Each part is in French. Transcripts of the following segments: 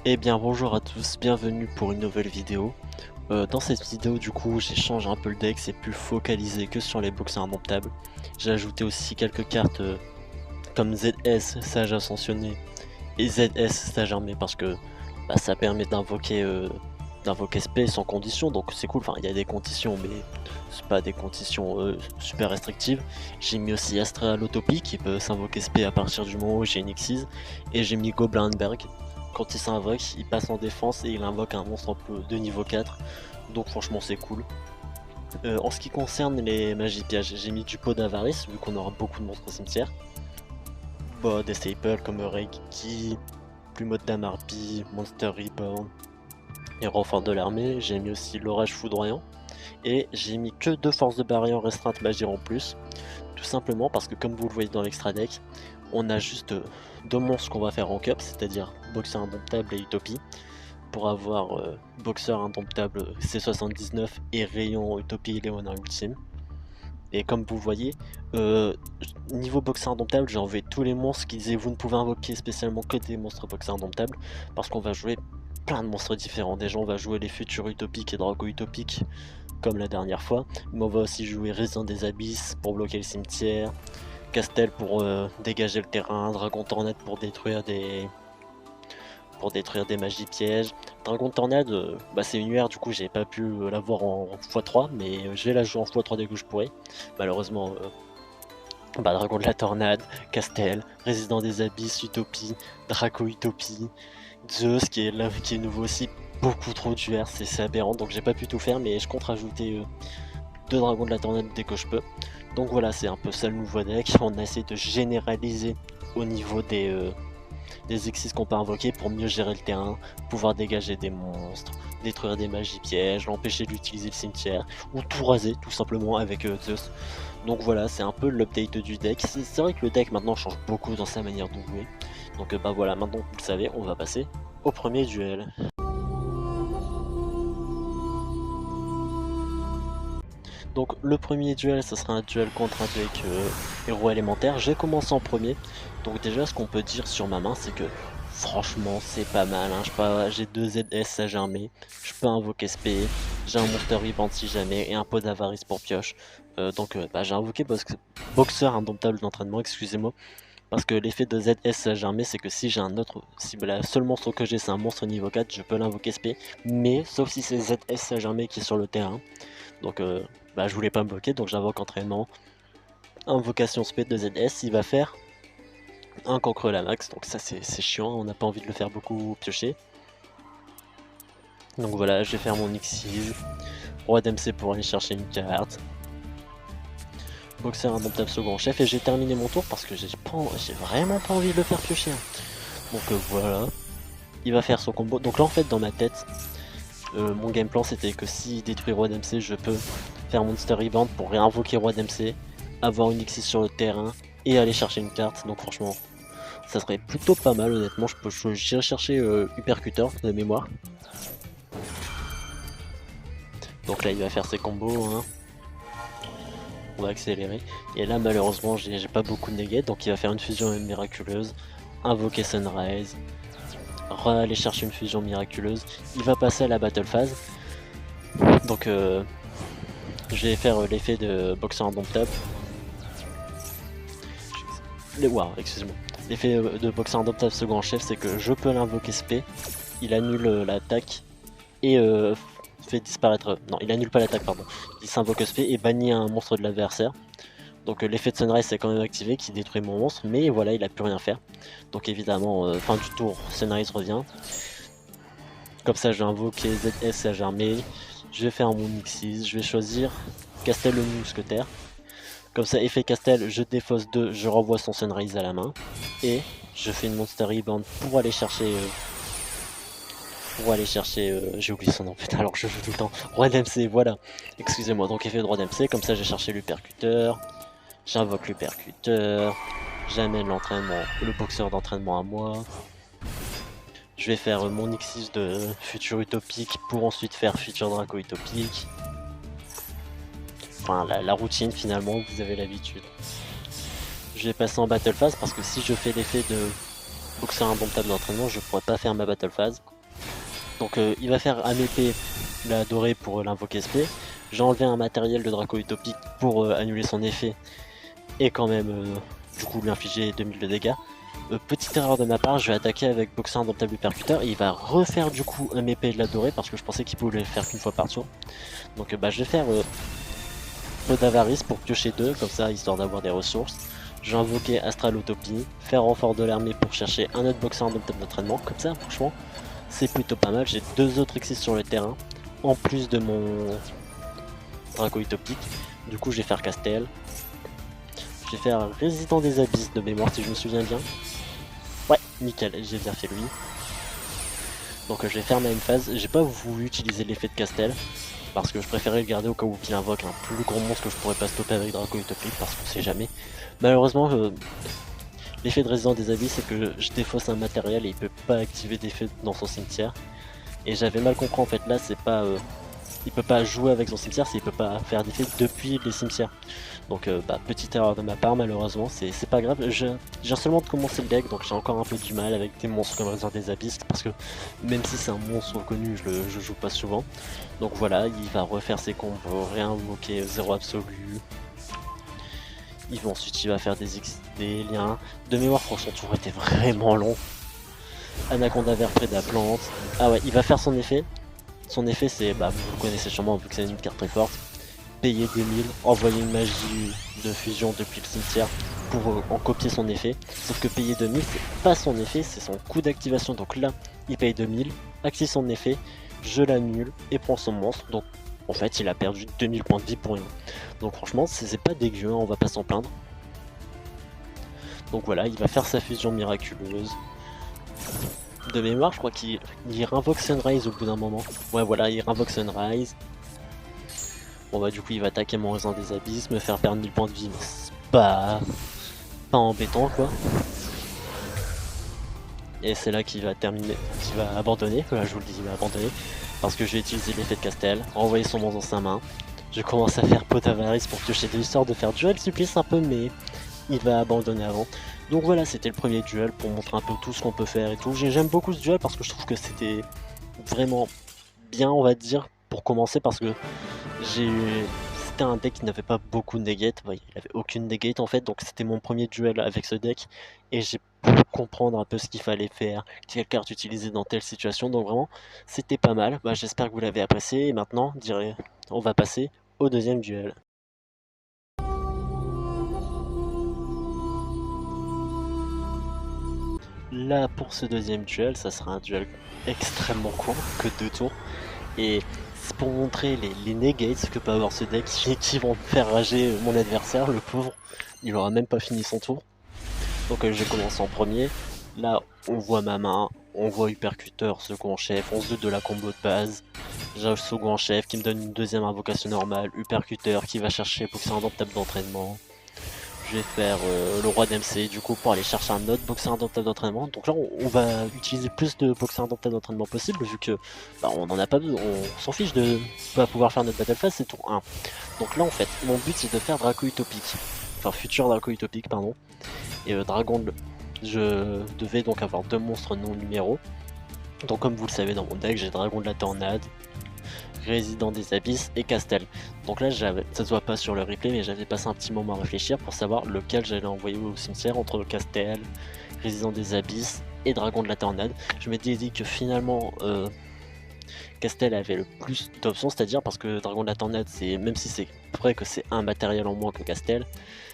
Eh bien bonjour à tous, bienvenue pour une nouvelle vidéo. Dans cette vidéo du coup j'ai changé un peu le deck, c'est plus focalisé que sur les boxeurs indomptables. J'ai ajouté aussi quelques cartes comme ZS, Sage Ascensionné, et ZS, Sage Armé parce que ça permet d'invoquer SP sans condition, donc c'est cool, enfin il y a des conditions mais c'est pas des conditions super restrictives. J'ai mis aussi Astral Utopie qui peut s'invoquer SP à partir du moment où j'ai une Xyz, et j'ai mis Goblinberg. Quand il s'invoque, il passe en défense et il invoque un monstre de niveau 4, donc franchement c'est cool. En ce qui concerne les magies pièges, j'ai mis du pot d'avarice vu qu'on aura beaucoup de monstres au cimetière. Des staples comme Reiki, Plumeau d'Amarpi, Monster Reborn et renfort de l'armée. J'ai mis aussi l'orage foudroyant et j'ai mis que 2 forces de barrière restreinte magie en plus, tout simplement parce que comme vous le voyez dans l'extra deck, on a juste 2 monstres qu'on va faire en cup, c'est-à-dire Boxeur Indomptable et Utopie, pour avoir Boxeur Indomptable C79 et Rayon Utopie Léonard Ultime. Et comme vous voyez, niveau Boxeur Indomptable, j'ai enlevé tous les monstres qui disaient vous ne pouvez invoquer spécialement que des monstres Boxeur Indomptable, parce qu'on va jouer plein de monstres différents. Déjà on va jouer les futurs utopiques et Drago utopiques comme la dernière fois, mais on va aussi jouer Résident des Abysses pour bloquer le cimetière, Castel pour dégager le terrain, Dragon Tornade pour détruire des magies pièges. Dragon Tornade, c'est une UR, du coup j'ai pas pu l'avoir en x3, mais je vais la jouer en x3 dès que je pourrai. Malheureusement, Dragon de la Tornade, Castel, Résident des Abysses, Utopie, Draco Utopie, Zeus qui est nouveau aussi, beaucoup trop d'UR, c'est aberrant, donc j'ai pas pu tout faire, mais je compte rajouter 2 Dragons de la Tornade dès que je peux. Donc voilà, c'est un peu ça le nouveau deck, on a essayé de généraliser au niveau des exis qu'on peut invoquer pour mieux gérer le terrain, pouvoir dégager des monstres, détruire des magies pièges, l'empêcher d'utiliser le cimetière, ou tout raser tout simplement avec Zeus. Donc voilà, c'est un peu l'update du deck. C'est vrai que le deck maintenant change beaucoup dans sa manière de jouer. Donc voilà, maintenant vous le savez, on va passer au premier duel. Donc le premier duel, ce sera un duel contre un deck héros élémentaire. J'ai commencé en premier. Donc déjà, ce qu'on peut dire sur ma main, c'est que franchement, c'est pas mal. Hein. J'ai 2 ZS Sage Armé. Je peux invoquer SP. J'ai un Monster Rebound si jamais. Et un pot d'avarice pour pioche. J'ai invoqué Boxeur Indomptable d'entraînement, excusez-moi. Parce que l'effet de ZS Sage Armé, c'est que si la seule monstre que j'ai, c'est un monstre niveau 4, je peux l'invoquer SP. Mais sauf si c'est ZS Sage Armé qui est sur le terrain. Donc je voulais pas me bloquer, donc j'invoque entraînement, invocation spé de ZS, il va faire un cancre la max, donc ça c'est chiant, on n'a pas envie de le faire beaucoup piocher. Donc voilà, je vais faire mon Xyz, roi d'MC pour aller chercher une carte, boxer indomptable second chef, et j'ai terminé mon tour parce que j'ai vraiment pas envie de le faire piocher. Donc voilà, il va faire son combo. Donc là en fait dans ma tête, mon game plan c'était que s'il détruit roi d'MC, je peux faire Monster Rebound pour réinvoquer roi d'MC, avoir une Xyz sur le terrain et aller chercher une carte. Donc franchement, ça serait plutôt pas mal honnêtement. J'irai chercher Hypercuteur de mémoire. Donc là il va faire ses combos. Hein. On va accélérer. Et là malheureusement j'ai pas beaucoup de negate. Donc il va faire une fusion miraculeuse, invoquer Sunrise, aller chercher une fusion miraculeuse. Il va passer à la battle phase. Donc je vais faire l'effet de boxeur indomptable. Excusez-moi. L'effet de boxeur indomptable second chef, c'est que je peux l'invoquer SP, il annule l'attaque et fait disparaître. Non, il annule pas l'attaque, pardon. Il s'invoque SP et bannit un monstre de l'adversaire. Donc l'effet de Sunrise est quand même activé qui détruit mon monstre, mais voilà, il a plus rien faire. Donc évidemment, fin du tour, Sunrise revient. Comme ça, je vais invoquer ZS Sage Armé. Je vais faire mon Xyz, je vais choisir Castel le Mousquetaire. Comme ça, effet Castel, je défausse 2, je renvoie son Sunrise à la main. Et je fais une Monster Rebound pour aller chercher... j'ai oublié son nom, putain, alors je joue tout le temps. Roi d'MC, voilà. Excusez-moi, donc effet de Roi d'MC, comme ça j'ai cherché l'Hypercuteur. J'invoque l'Hypercuteur. J'amène l'entraînement, le boxeur d'entraînement à moi. Je vais faire mon Xyz de futur utopique pour ensuite faire futur Draco utopique. Enfin, la routine finalement, vous avez l'habitude. Je vais passer en battle phase parce que si je fais l'effet de boxeur indomptable d'entraînement, je pourrais pas faire ma battle phase. Donc il va faire un épée la dorée pour l'invoquer SP. J'ai enlevé un matériel de Draco Utopique pour annuler son effet et quand même du coup lui infliger 2000 de dégâts. Petite erreur de ma part, je vais attaquer avec Boxer Indomptable Percuteur et il va refaire du coup un épée de la dorée parce que je pensais qu'il pouvait le faire qu'une fois par tour. Donc je vais faire peu d'avarice pour piocher 2 comme ça histoire d'avoir des ressources. Je vais invoquer Astral Utopie, faire renfort de l'armée pour chercher un autre Boxer Indomptable d'entraînement. Comme ça franchement c'est plutôt pas mal, j'ai 2 autres Exis sur le terrain en plus de mon Draco Utopique. Du coup je vais faire Castel. Je vais faire Résident des Abysses de mémoire si je me souviens bien. Ouais, nickel, j'ai bien fait lui. Donc je vais faire ma même phase. J'ai pas voulu utiliser l'effet de Castel parce que je préférais le garder au cas où qu'il invoque un plus gros monstre que je pourrais pas stopper avec Draco Utopique parce qu'on sait jamais. Malheureusement, l'effet de Résident des Abysses c'est que je défausse un matériel et il peut pas activer d'effet dans son cimetière. Et j'avais mal compris en fait là, c'est pas... il peut pas jouer avec son cimetière, il peut pas faire d'effet depuis les cimetières. Donc petite erreur de ma part malheureusement, c'est pas grave, j'ai seulement commencé le deck donc j'ai encore un peu du mal avec des monstres comme Résident des Abysses parce que même si c'est un monstre reconnu, je joue pas souvent. Donc voilà, il va refaire ses combos, réinvoquer 0 absolu. Ensuite il va faire des liens. De mémoire son tour était vraiment long. Anaconda vert près de la plante. Ah ouais, il va faire son effet. Son effet c'est, vous le connaissez sûrement vu que c'est une carte très forte. Payer 2000, envoyer une magie de fusion depuis le cimetière pour en copier son effet. Sauf que payer 2000 c'est pas son effet, c'est son coût d'activation. Donc là il paye 2000, active son effet, je l'annule et prend son monstre. Donc en fait il a perdu 2000 points de vie pour rien. Donc franchement c'est pas dégueu, hein, on va pas s'en plaindre. Donc voilà, il va faire sa fusion miraculeuse. De mémoire je crois qu'il réinvoque Sunrise au bout d'un moment. Ouais voilà, il réinvoque Sunrise. Bon du coup il va attaquer mon Résident des Abysses, me faire perdre 1000 points de vie, mais c'est pas embêtant quoi. Et c'est là qu'il va terminer, qu'il va abandonner, là je vous le dis il va abandonner, parce que je vais utiliser l'effet de Castel, envoyer son monstre dans sa main. Je commence à faire pot d'avarice pour piocher des sorts de faire duel supplice un peu, mais il va abandonner avant. Donc voilà, c'était le premier duel pour montrer un peu tout ce qu'on peut faire et tout. J'aime beaucoup ce duel parce que je trouve que c'était vraiment bien on va dire pour commencer parce que c'était un deck qui n'avait pas beaucoup de negate, il avait aucune negate en fait, donc c'était mon premier duel avec ce deck et j'ai pu comprendre un peu ce qu'il fallait faire, quelle carte utiliser dans telle situation, donc vraiment c'était pas mal. J'espère que vous l'avez apprécié et maintenant on va passer au deuxième duel. Là pour ce deuxième duel, ça sera un duel extrêmement court, que 2 tours, et c'est pour montrer les negates que peut avoir ce deck qui vont faire rager mon adversaire, le pauvre, il aura même pas fini son tour. Donc je commence en premier, là on voit ma main, on voit Hypercuteur, second chef, on se doute de la combo de base, j'ai un second chef qui me donne une deuxième invocation normale, Hypercuteur qui va chercher Boxer Indomptable d'entraînement. Je vais faire le roi d'MC du coup pour aller chercher un autre Boxer Indomptable d'entraînement. Donc là on va utiliser plus de Boxer Indomptable d'entraînement possible vu que on en a pas besoin, on s'en fiche de pas pouvoir faire notre battle phase, c'est tour 1. Donc là en fait mon but c'est de faire Draco Utopique, enfin futur Draco Utopique pardon. Et Dragon, je devais donc avoir 2 monstres non numéros. Donc comme vous le savez dans mon deck j'ai Dragon de la Tornade, Résident des Abysses et Castel. Donc là, ça se voit pas sur le replay, mais j'avais passé un petit moment à réfléchir pour savoir lequel j'allais envoyer au cimetière entre Castel, Résident des Abysses et Dragon de la Tornade. Je m'étais dit que finalement, Castel avait le plus d'options, c'est-à-dire parce que Dragon de la Tornade, même si c'est vrai que c'est un matériel en moins que Castel,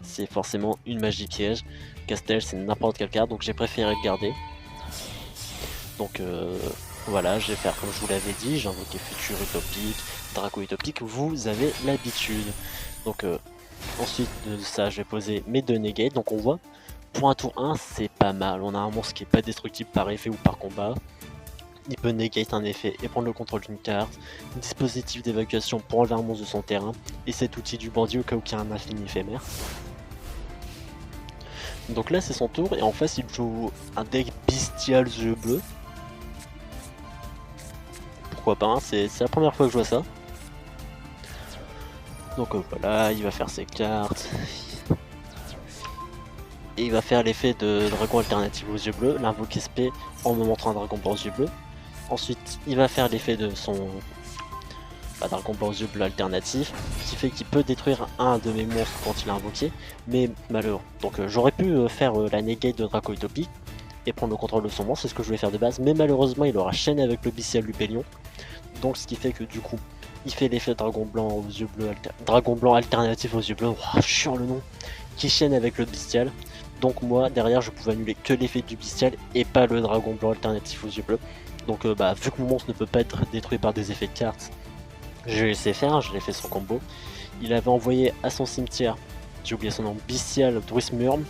c'est forcément une magie piège. Castel, c'est n'importe quelle carte, donc j'ai préféré le garder. Donc voilà, je vais faire comme je vous l'avais dit, j'ai invoqué Futur Utopique, Draco Utopique, vous avez l'habitude. Donc ensuite de ça, je vais poser mes 2 negates. Donc on voit, pour un tour 1, c'est pas mal. On a un monstre qui est pas destructible par effet ou par combat. Il peut negate un effet et prendre le contrôle d'une carte. Un dispositif d'évacuation pour enlever un monstre de son terrain. Et cet outil du bandit au cas où il y a un infini éphémère. Donc là c'est son tour et en face il joue un deck bestial jeu bleu. Pourquoi pas, hein, c'est la première fois que je vois ça. Donc voilà, il va faire ses cartes. Et il va faire l'effet de dragon alternatif aux yeux bleus, l'invoque SP en me montrant un dragon blanc aux yeux bleus. Ensuite, il va faire l'effet de son Dragon Ball aux yeux bleus alternatif, qui fait qu'il peut détruire un de mes monstres quand il a invoqué, mais malheureux. Donc j'aurais pu faire la negate de Draco Utopique et prendre le contrôle de son monstre, c'est ce que je voulais faire de base, mais malheureusement il aura chaîné avec le bestial Lupélion, donc ce qui fait que du coup il fait l'effet Dragon Blanc aux yeux bleus, Dragon Blanc alternatif aux yeux bleus, chiant le nom, qui chaîne avec le bestial. Donc moi derrière je pouvais annuler que l'effet du bestial et pas le Dragon Blanc alternatif aux yeux bleus. Donc vu que mon monstre ne peut pas être détruit par des effets de cartes, je laissé faire, je l'ai fait son combo. Il avait envoyé à son cimetière, j'ai oublié son nom, Bestial Druismurm.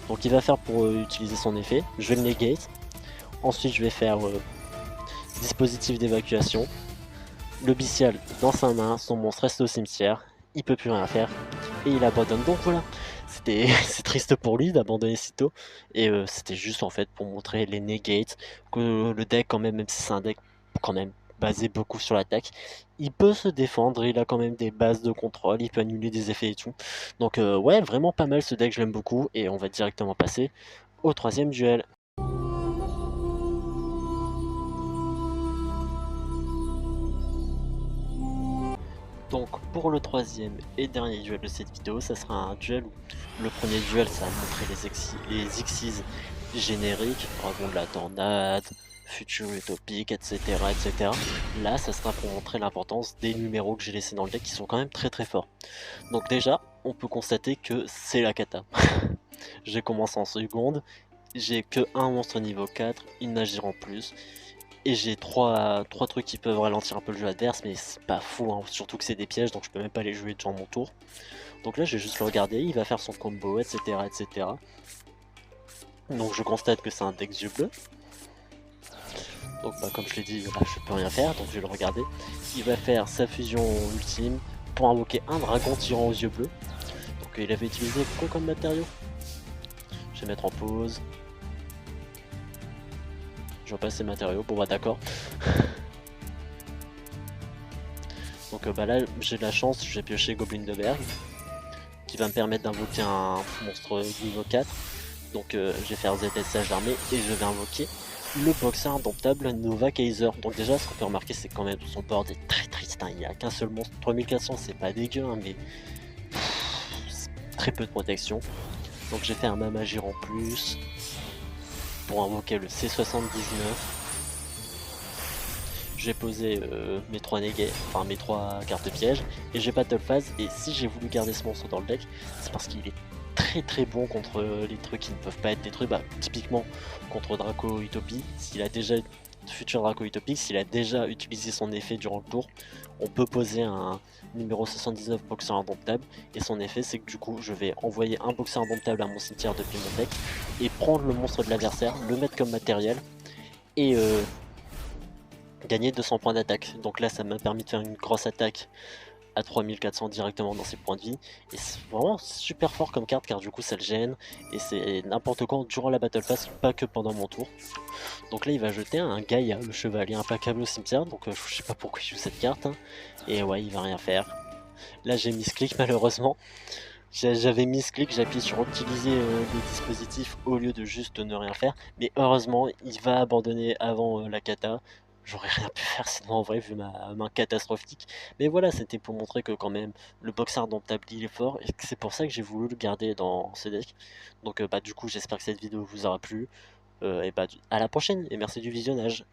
Donc il va faire pour utiliser son effet. Je vais le negate. Ensuite je vais faire dispositif d'évacuation. Le Bestial dans sa main, son monstre reste au cimetière. Il peut plus rien faire. Et il abandonne. Donc voilà. C'est triste pour lui d'abandonner si tôt. Et c'était juste en fait pour montrer les negates. Que le deck quand même si c'est un deck quand même basé beaucoup sur l'attaque, il peut se défendre, il a quand même des bases de contrôle, il peut annuler des effets et tout. Donc ouais, vraiment pas mal ce deck, je l'aime beaucoup, et on va directement passer au troisième duel. Donc pour le troisième et dernier duel de cette vidéo, ça sera un duel où le premier duel ça va montrer les Xyz génériques, Dragon de la Tornade, Futur Utopique, etc., etc. Là, ça sera pour montrer l'importance des numéros que j'ai laissés dans le deck qui sont quand même très très forts. Donc déjà, on peut constater que c'est la cata. J'ai commencé en seconde, j'ai que un monstre niveau 4, une nagir en plus, et j'ai trois trucs qui peuvent ralentir un peu le jeu adverse, mais c'est pas fou, hein, surtout que c'est des pièges, donc je peux même pas les jouer durant mon tour. Donc là, je vais juste le regarder, il va faire son combo, etc., etc. Donc je constate que c'est un deck yeux bleus. Donc comme je l'ai dit, là, je peux rien faire, donc je vais le regarder. Il va faire sa fusion ultime pour invoquer un dragon tirant aux yeux bleus. Donc il avait utilisé quoi comme matériau? Je vais mettre en pause. Je vois pas ces matériaux, bon d'accord. Donc là j'ai de la chance, j'ai pioché Goblin de Berg, qui va me permettre d'invoquer un monstre niveau 4. Donc je vais faire ZSH d'armée et je vais invoquer le boxer indomptable Nova Kaiser. Donc déjà ce qu'on peut remarquer c'est quand même son board est très triste, hein. Il n'y a qu'un seul monstre, 3400 c'est pas dégueu, hein, mais très peu de protection. Donc j'ai fait un Mamagir en plus pour invoquer le C79. J'ai posé mes 3 negats, enfin mes 3 cartes pièges, et j'ai Battle Phase. Et si j'ai voulu garder ce monstre dans le deck, c'est parce qu'il est très très bon contre les trucs qui ne peuvent pas être détruits. Typiquement contre Draco Utopie, s'il a déjà futur Draco Utopique, s'il a déjà utilisé son effet durant le tour, on peut poser un numéro 79 boxer indomptable, et son effet c'est que du coup je vais envoyer un boxer indomptable à mon cimetière depuis mon deck et prendre le monstre de l'adversaire, le mettre comme matériel et gagner 200 points d'attaque. Donc là ça m'a permis de faire une grosse attaque à 3400 directement dans ses points de vie, et c'est vraiment super fort comme carte car du coup ça le gêne et c'est n'importe quand durant la battle pass, pas que pendant mon tour. Donc là il va jeter un Gaïa, le chevalier implacable au cimetière, donc je sais pas pourquoi il joue cette carte, hein. Et ouais il va rien faire. Là j'ai misclick malheureusement, j'avais misclick, j'ai appuyé sur utiliser le dispositif au lieu de juste ne rien faire, mais heureusement il va abandonner avant la kata. J'aurais rien pu faire sinon en vrai vu ma main catastrophique. Mais voilà, c'était pour montrer que quand même le boxer indomptable il est fort et c'est pour ça que j'ai voulu le garder dans ce deck. Donc du coup j'espère que cette vidéo vous aura plu. Et à la prochaine et merci du visionnage.